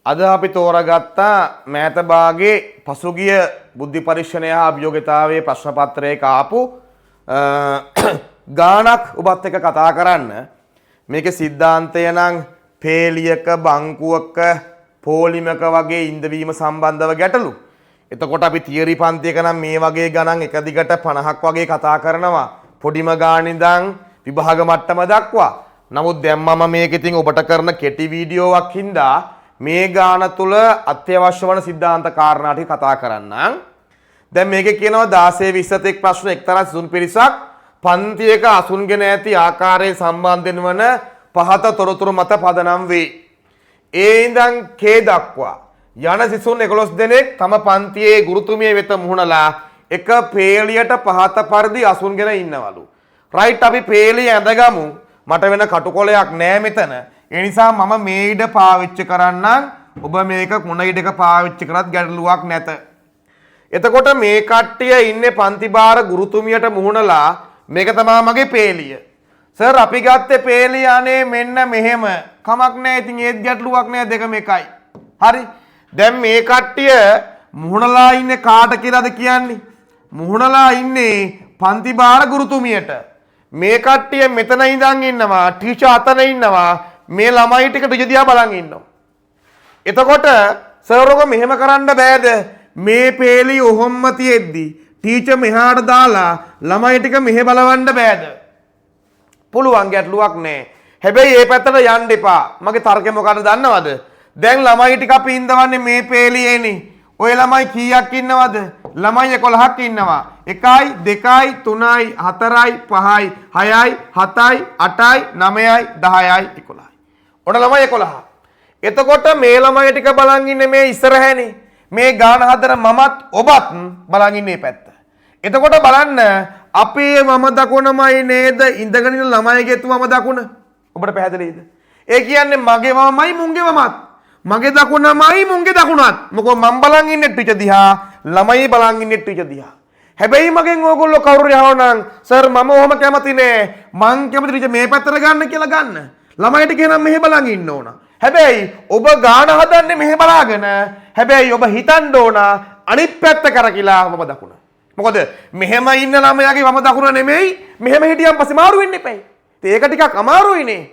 අද අපි තෝරාගත්තා මෑත භාගයේ පසුගිය බුද්ධි පරීක්ෂණය හා අභියෝගතාවයේ ප්‍රශ්න පත්‍රයක ආපු ගානක් ඔබත් එක්ක කතා කරන්න. මේකේ සිද්ධාන්තය නම් පේලියක බංකුවක පොලිමක වගේ ඉඳවීම සම්බන්ධව ගැටලු. එතකොට අපි තියරි පන්තියක නම් මේ වගේ ගණන් එක දිගට 50ක් වගේ කතා කරනවා. පොඩිම ගාන ඉඳන් විභාග මට්ටම දක්වා. නමුත් දැන් මම මේක ඉතින් ඔබට කරන කෙටි වීඩියෝවක් හින්දා මේ ගාන තුල අත්‍යවශ්‍ය වන සිද්ධාන්ත කාරණා ටික කතා කරන්නම්. දැන් මේකේ කියනවා 16 20 ප්‍රශ්න එක්තරා සිසුන් පිරිසක් පන්තියක අසුන්ගෙන ඇති ආකාරයේ සම්බන්ධයෙන් වන පහත තොරතුරු මත පදනම් වේ. ඒ ඉඳන් K දක්වා යන සිසුන් 11 දෙනෙක් තම පන්තියේ ගුරුතුමිය වෙත මුහුණලා එක පේලියට පහත පරිදි අසුන්ගෙන ඉන්නවලු. රයිට් අපි පේලිය ඇඳගමු. මට වෙන කටුකොලයක් නෑ මෙතන. ඒ නිසා මම මේ ඉඩ පාවිච්චි කරන්නම්. ඔබ මේක මොන ඉඩක පාවිච්චි කරත් ගැටලුවක් නැත. එතකොට මේ කට්ටිය ඉන්නේ පන්ති භාර ගුරුතුමියට මුහුණලා මේක තමයි මගේ පේලිය. සර් අපි ගත්තේ පේලිය අනේ මෙන්න මෙහෙම. කමක් නෑ ඉතින් ඒත් ගැටලුවක් නෑ දෙකම එකයි. හරි. දැන් මේ කට්ටිය මුහුණලා ඉන්නේ කාට කියලාද කියන්නේ? මුහුණලා ඉන්නේ පන්ති භාර ගුරුතුමියට. මේ කට්ටිය මෙතන ඉඳන් ඉන්නවා ටීචර් අතන ඉන්නවා මේ ළමයි ටික ටීචර් දිහා බලන් ඉන්නවා. එතකොට සර් ඔක මෙහෙම කරන්න බෑද? මේ පේලි ඔහොම්ම තියෙද්දි ටීචර් මෙහාට දාලා ළමයි ටික මෙහෙ බලවන්න බෑද? පුළුවන් ගැටලුවක් නෑ. හැබැයි මේ පැත්තට යන්න එපා. මගේ තර්කය මොකක්ද දන්නවද? දැන් ළමයි ටික අපි ඉඳවන්නේ මේ පේලියේනේ. ඔය ළමයි කීයක් ඉන්නවද? ළමයි 11ක් ඉන්නවා. 1යි 2යි 3යි 4යි 5යි 6යි 7යි 8යි 9යි 10යි 11යි. ඔන්න ළමයි 11. එතකොට මේ ළමයි ටික බලන් ඉන්නේ මේ ඉස්සරහනේ. මේ ගාන හතර මමත් ඔබත් බලන් ඉන්නේ පැත්ත. එතකොට බලන්න අපේ මම දකුණමයි නේද ඉඳගෙන ඉන්න ළමයිගේ මම දකුණ. ඔබට පැහැදිලිද? ඒ කියන්නේ මගේ මමයි මුන්ගේ මමත්. මගේ දකුණමයි මුන්ගේ දකුණත්. මොකද මම බලන් ඉන්නේ ටීචර් දිහා, ළමයි බලන් ඉන්නේ ටීචර් දිහා. හැබැයි මගෙන් ඕගොල්ලෝ කවුරු යහවනම් සර් මම ඔහොම කැමති නෑ. මං කැමති ටීචර් මේ පැත්තට ගන්න කියලා ගන්න. ළමයිට කියනම් මෙහෙ බලන් ඉන්න ඕන. හැබැයි ඔබ ගාන හදන්නේ මෙහෙ බලාගෙන. හැබැයි ඔබ හිතන්න ඕන අනිත් පැත්ත කරකිලා මම දකුණ. මොකද මෙහෙම ඉන්න ළමයාගේ මම දකුණ නෙමෙයි මෙහෙම හිටියන් පස්සේ මාරු වෙන්න එපයි. ඒක ටිකක් අමාරුයිනේ.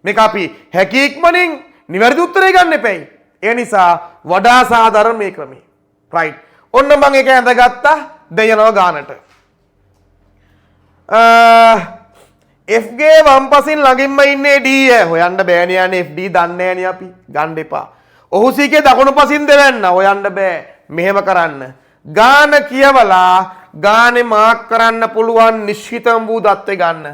මේක අපි හැකි ඉක්මනින් නිවැරදි උත්තරේ ගන්න එපයි. ඒ නිසා වඩා සාධාරණ මේ ක්‍රමය. රයිට්. ඔන්න මම ඒක ඇඳගත්තා. දැන් යනවා ගානට. FG වම්පසින් ළඟින්ම ඉන්නේ D. හොයන්න බෑනේ යන්නේ FD දන්නේ නෑනේ අපි. ගන්න එපා. ඔහු සීකේ දකුණු පසින් දෙවන්න හොයන්න බෑ. මෙහෙම කරන්න. ගාන කියවලා ගානේ මාක් කරන්න පුළුවන් නිශ්චිතම වූ දත්තේ ගන්න.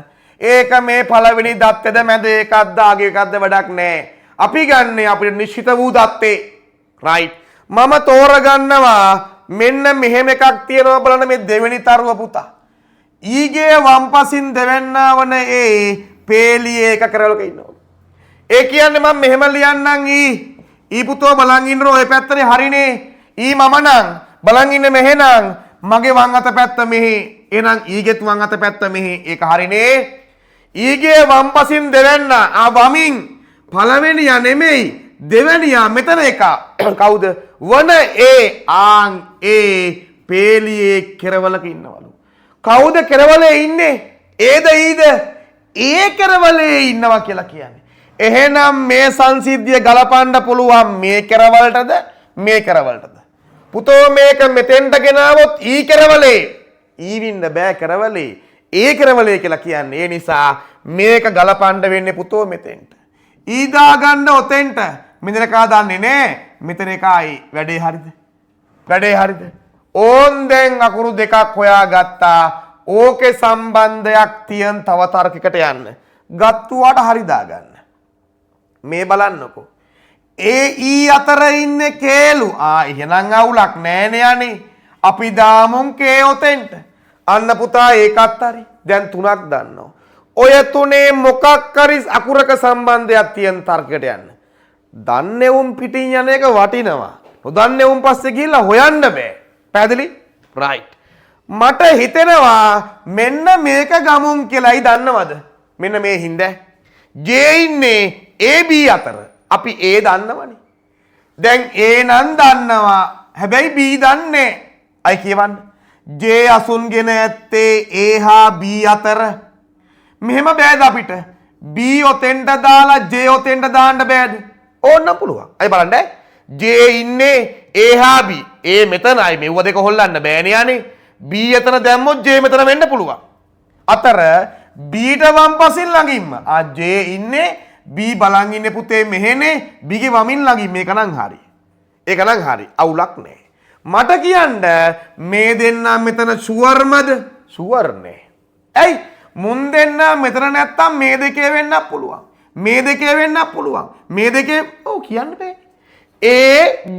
ඒක මේ පළවෙනි දත්තේද මැද එකක්ද ආගේ එකක්ද වැඩක් නෑ. අපි ගන්නේ අපිට නිශ්චිත වූ දත්තේ. රයිට්. මම තෝරගන්නවා මෙන්න මෙහෙම එකක් තියෙනවා බලන්න මේ දෙවෙනි තරුව පුතා. ඊගේ වම්පසින් දෙවන්නා වන ඒ පේලියේ එක කරවලක ඉන්නවා. ඒ කියන්නේ මම මෙහෙම ලියන්නම් ඊ පුතෝ බලන් ඉන්න ඔය පැත්තේ හරිනේ. ඊ මම නම් බලන් ඉන්නේ මෙහෙනම් මගේ වම් අත පැත්ත මෙහි. එහෙනම් ඊගෙත් වම් අත පැත්ත මෙහි. ඒක හරිනේ. ඊගේ වම්පසින් දෙවන්න වමින් පළවෙනියා නෙමෙයි දෙවෙනියා මෙතන එක. කවුද? වන ඒ ආන් ඒ පේලියේ කෙරවලක ඉන්නවලු. කවුද කෙරවලේ ඉන්නේ? ඒද ඊද? ඒ කෙරවලේ ඉන්නවා කියලා කියන්නේ. එහෙනම් මේ සංසිද්ධිය ගලපන්න පුළුවන් මේ කෙරවලටද මේ කෙරවලටද? පුතෝ මේක මෙතෙන්ට ගෙනාවොත් ඊ කෙරවලේ. ඊවින්න බෑ කෙරවලේ. ඒ කෙරවලේ කියලා කියන්නේ. ඒ නිසා මේක ගලපන්න වෙන්නේ පුතෝ මෙතෙන්ට. ඊ දාගන්න ඔතෙන්ට. මෙතන කා දන්නේ නෑ. මෙතන එකයි වැඩේ හරිද? වැඩේ හරිද? ඕන් දැන් අකුරු දෙකක් හොයාගත්තා. ඕකේ සම්බන්ධයක් තියන් තව තර්කයකට යන්න. ගත්තුවාට හරි දාගන්න. මේ බලන්නකෝ. ඒ ඊ අතර ඉන්නේ කේලු. එහෙනම් අවුලක් නෑනේ යන්නේ. අපි දාමුන් කේ ඔතෙන්ට. අන්න පුතා ඒකත් හරි. දැන් තුනක් දන්නවා. ඔය තුනේ මොකක් හරි අකුරක සම්බන්ධයක් තියන් තර්කයකට යන්න. දන්නේ උන් පිටින් යන එක වටිනවා. නොදන්නේ උන් පස්සේ ගිහිල්ලා හොයන්න බෑ. පැහැදිලි? රයිට්. මට හිතෙනවා මෙන්න මේක ගමුන් කියලායි දන්නවද? මෙන්න මේ හින්ද J ඉන්නේ AB අතර. අපි A දන්නවනේ. දැන් A නම් දන්නවා. හැබැයි B දන්නේ. අය කියවන්න. J අසුන්ගෙන ඇත්තේ A හා B අතර. මෙහෙම බෑද අපිට? B ඔතෙන්ට දාලා J ඔතෙන්ට දාන්න බෑද? ඕන්න පුළුවන්. අය බලන්න. J ඉන්නේ A හා B. A මෙතනයි මෙව දෙක හොල්ලන්න බෑනේ යන්නේ. B එතන දැම්මොත් J මෙතන වෙන්න පුළුවන්. අතර B ට වම් පසින් ළඟින්ම. J ඉන්නේ B බලන් ඉන්නේ පුතේ මෙහෙනේ. B ගේ වමින් ළඟින් මේක නම් හරි. ඒක නම් හරි. අවුලක් නැහැ. මට කියන්න මේ දෙන්න මෙතන ෂුවර්මද? ෂුවර් නෑ. ඇයි? මුන් දෙන්න මෙතන නැත්තම් මේ දෙකේ වෙන්නත් පුළුවන්. මේ දෙකේ වෙන්නත් පුළුවන්. මේ දෙකේ ඔව් කියන්න බෑ. A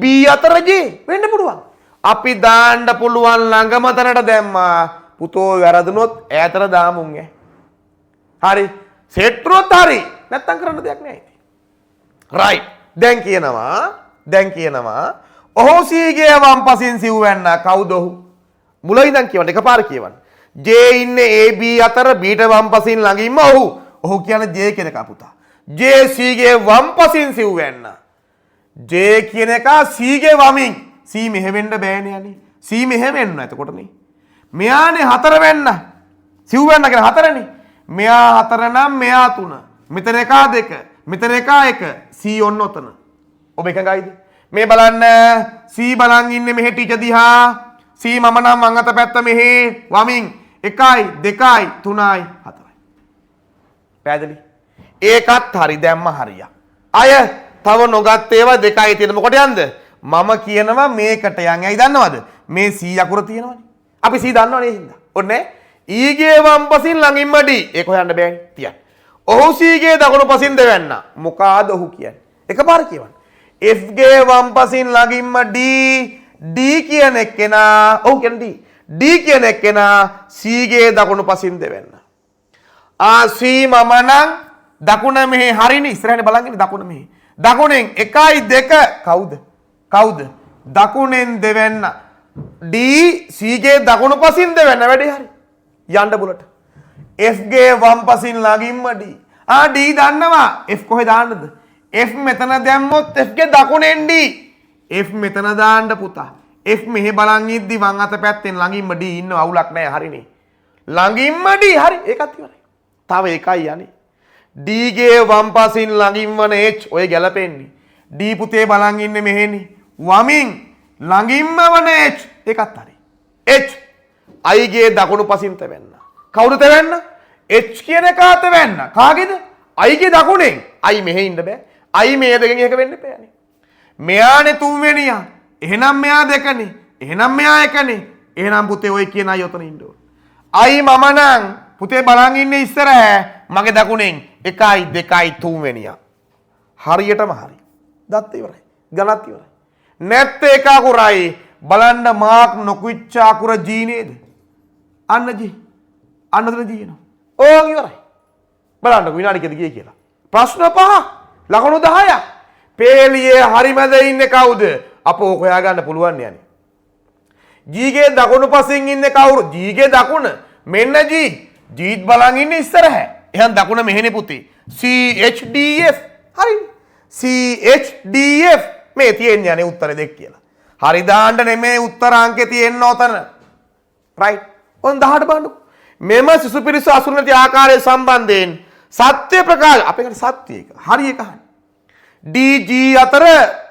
B අතර J වෙන්න පුළුවන්. අපි දාන්න පුළුවන් ළඟම තැනට දැම්මා. පුතෝ වැරදුනොත් ඈතට දාමුන් ඈ. හරි. සෙට් වුණොත් හරි. නැත්තම් කරන්න දෙයක් නෑ ඉතින්. රයිට්. දැන් කියනවා ඔහු සීගේ වම් පසින් සිව්වැන්න කවුද ඔහු? මුල ඉඳන් කියවන්න එකපාර කියවන්න. J ඉන්නේ AB අතර B ට වම් පසින් ළඟින්ම ඔහු. ඔහු කියන්නේ J කියන එක පුතා. J C ගේ වම් පසින් සිව්වැන්න. J කියන එක C ගේ වමින්. C මෙහෙ වෙන්න බෑනේ යන්නේ. C මෙහෙ වෙන්න එතකොටනේ. මෙයානේ 4 වෙන්න. සිව්වැන්න කියන 4නේ. මෙයා 4 නම් මෙයා 3. මෙතන එක 2. මෙතන එක 1. C ඔන්න ඔතන. ඔබ එකගයිද? මේ බලන්න C බලන් ඉන්නේ මෙහෙ ටීචර් දිහා. C මම නම් මං අත පැත්ත මෙහෙ වමින් 1යි 2යි 3යි 4යි. පැහැදිලි? ඒකත් හරි දැම්ම හරියක්. අය තව නොගත් ඒවා 2යි තියෙන මොකට යන්ද? මම කියනවා මේකට යන්. ඇයි දන්නවද? මේ C අකුර තියෙනවනේ. අපි C දන්නවනේ හින්දා. ඔන්නේ E ගේ වම් පසින් ළඟින්ම D. ඒක හොයන්න බෑනේ. තියන්න. ඔහු C ගේ දකුණු පසින් දෙවන්න. මොකාද ඔහු කියන්නේ? එකපාර කියවන්න. F ගේ වම් පසින් ළඟින්ම D. D කියන එක්කෙනා ඔහු කියන්නේ D. D කියන එක්කෙනා C ගේ දකුණු පසින් දෙවන්න. C මම නම් දකුණ මෙහි හරිනේ ඉස්සරහට බලන් ඉන්නේ දකුණ මෙහි. දකුණෙන් 1යි 2 කවුද? දකුණෙන් දෙවන්න. D C ගේ දකුණු පසින් දෙවන්න වැඩි හරි. යන්න බුලට. F ගේ වම් පසින් ළඟින්ම D. D දන්නවා. F කොහෙද දාන්නද? F මෙතන දැම්මොත් F ගේ දකුණෙන් D. F මෙතන දාන්න පුතා. F මෙහෙ බලන් ඉද්දි වම් අත පැත්තෙන් ළඟින්ම D ඉන්නව අවුලක් නැහැ හරිනේ. ළඟින්ම D හරි ඒකත් ඉවරයි. තව එකයි යන්නේ. D ගේ වම් පසින් ළඟින් වන H ඔය ගැලපෙන්නේ. D පුතේ බලන් ඉන්නේ මෙහෙනේ. වමින් ළඟින්ම වන H ඒකත් හරි. H I ගේ දකුණු පසින් තෙවෙන්න. කවුද තෙවෙන්න? H කියන එකා තෙවෙන්න. කාගේද? I ගේ දකුණෙන්. I මෙහෙ ඉන්න බෑ. I මේ දෙකෙන් එක වෙන්න බෑනේ. මෙයානේ තුන්වෙනියා. එහෙනම් මෙයා දෙකනේ. එහෙනම් මෙයා එකනේ. එහෙනම් පුතේ ඔය කියන අය ඔතන ඉන්න ඕන. I මම නම් පුතේ බලන් ඉන්නේ ඉස්සරහ මගේ දකුණෙන් 1යි 2යි 3 වෙනියා. හරියටම හරි. දත් ඉවරයි. ගණත් ඉවරයි. නැත්te එක අකුරයි බලන්න මාක් නොකුච්ච අකුර G නේද? අන්න G. අන්න උතන G එනවා. ඕන් ඉවරයි. බලන්නකො විනාඩි කීයද ගියේ කියලා. ප්‍රශ්න 5ක් ලකුණු 10ක්. පේලියේ හරිමැද ඉන්නේ කවුද? අපෝ හොයාගන්න පුළුවන් යන්නේ. G ගේ දකුණු පසින් ඉන්නේ කවුරු? G ගේ දකුණ මෙන්න G. G බලන් ඉන්නේ ඉස්සරහ. එහෙනම් දකුණ මෙහෙනේ පුතේ. C H D F. හරි. C H D F මේ තියෙන්නේ යන්නේ උත්තර දෙක කියලා. හරි දාන්න නෙමෙයි උත්තර අංකේ තියෙන්න ඕතන. රයිට්. ඔන්න 18 බලන්නකො. මෙම සිසු පිරිස අසුරු නැති ආකාරය සම්බන්ධයෙන් සත්‍ය ප්‍රකාශ අපේ කියන්නේ සත්‍ය එක. හරි එක හරි. D G අතර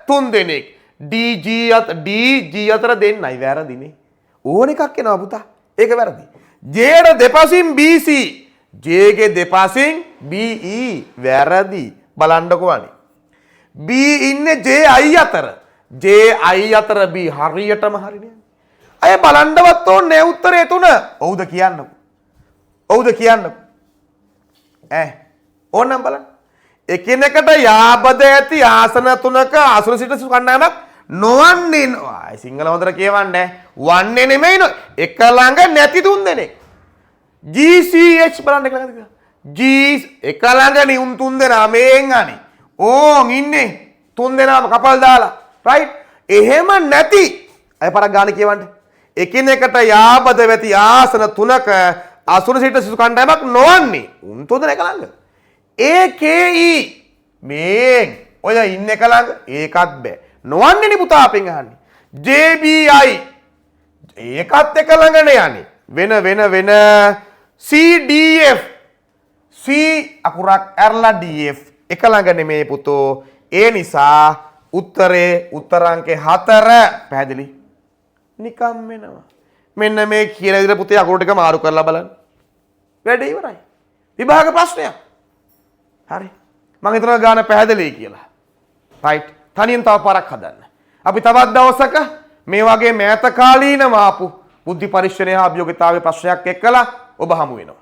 3 දෙනෙක්. D G අතර දෙන්නයි වැරදිනේ. ඕන එකක් එනවා පුතා. ඒක වැරදි. J ට දෙපසින් BC. J ගේ දෙපසින් BE වැරදි. බලන්නකෝ අනේ. B ඉන්නේ J I අතර. J I අතර B හරියටම හරිනේ. අය බලන්නවත් ඕනේ උත්තරේ 3. ඔව්ද කියන්නකෝ. ඔව්ද කියන්නකෝ. ඕනනම් බලන්න. එකිනෙකට යාබද ඇති ආසන 3ක අසුර සිට කණ්ඩායමක් නොවන්නේ සිංහල හොඳට කියවන්නේ වන්නේ නෙමෙයි නෝ එක ළඟ නැති 3 දෙනෙක්. GCH බලන්න එක ළඟද කියලා. G එක ළඟ නියුන් 3 දෙනා මේන් අනේ. ඕන් ඉන්නේ 3 දෙනාම කපල් දාලා. රයිට්. එහෙම නැති අය පරක් ගාන කියවන්න. එකිනෙකට යාබද වෙති ආසන 3ක අසුර සිට සිසු කණ්ඩායමක් නොවන්නේ උන් 3 දෙනා එක ළඟ. AKE මේන් ඔය ඉන්න එක ළඟ ඒකත් බෑ. නොවන්නේනේ පුතා අපෙන් අහන්නේ. JBI ඒකත් එක ළඟනේ යන්නේ. වෙන CDF C අකුරක් ඇරලා DF එක ළඟ නෙමේ පුතෝ. ඒ නිසා උත්තරේ උත්තරාංකේ 4 පැහැදිලි. නිකම් වෙනවා. මෙන්න මේ කියන විදිහට පුතේ අකුරු ටික මාරු කරලා බලන්න. වැඩේ ඉවරයි. විභාග ප්‍රශ්නයක්. හරි. මම හිතනවා ගාන පැහැදිලියි කියලා. රයිට්. තනියෙන් තව පාරක් හදන්න. අපි තවත් දවසක මේ වගේ මෑත කාලීනව ආපු බුද්ධි පරීක්ෂණයේ අභියෝගතාවයේ ප්‍රශ්නයක් එක්කලා ඔබ හමු වෙනවා.